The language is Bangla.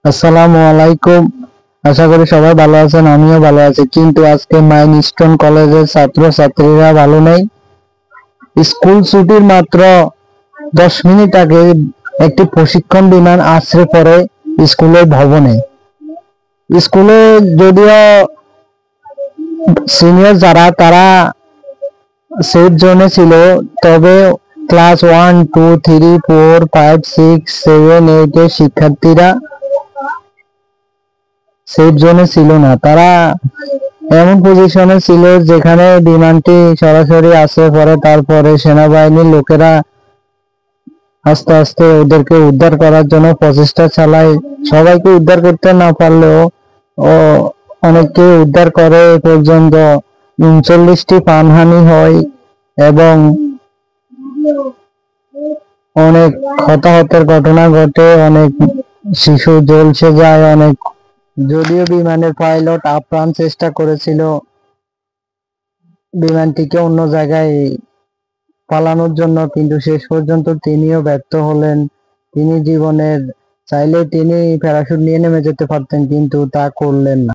আসসালামু আলাইকুম। আশা করি সবাই ভালো আছেন, আমিও ভালো আছি। কিন্তু আজকে মাইলস্টোন কলেজের ছাত্রছাত্রীরা ভালো নেই। স্কুল ছুটির মাত্র 10 মিনিট আগে একটি প্রশিক্ষণ বিমান আছড়ে পড়ে স্কুলের ভবনে। স্কুলে যদিও সিনিয়র যারা তারা সেফ জোনে ছিল, তবে ক্লাস 1, 2, 3, 4, 5, 6, 7, 8 এর শিক্ষার্থীরা সেফ জোনে ছিল না। তারা এমন পজিশনে ছিল যেখানে বিমানটি সরাসরি আসে পড়ে। তারপরে সেনাবাহিনীর লোকেরা আস্তে আস্তে ওদেরকে উদ্ধার করার জন্য প্রচেষ্টা চালায়। সবাইকে উদ্ধার করতে না পারলেও ও অনেককে উদ্ধার করে। এ পর্যন্ত 39টি প্রাণহানি হয় এবং অনেক হতাহতের ঘটনা ঘটে, অনেক শিশু ঝলসে যায়। যদিও বিমানের পাইলট আপ্রাণ চেষ্টা করেছিল বিমানটিকে অন্য জায়গায় পালানোর জন্য, কিন্তু শেষ পর্যন্ত তিনিও ব্যর্থ হলেন। তিনি জীবনের চাইলে তিনি প্যারাশুট নিয়ে নেমে যেতে পারতেন, কিন্তু তা করলেন না।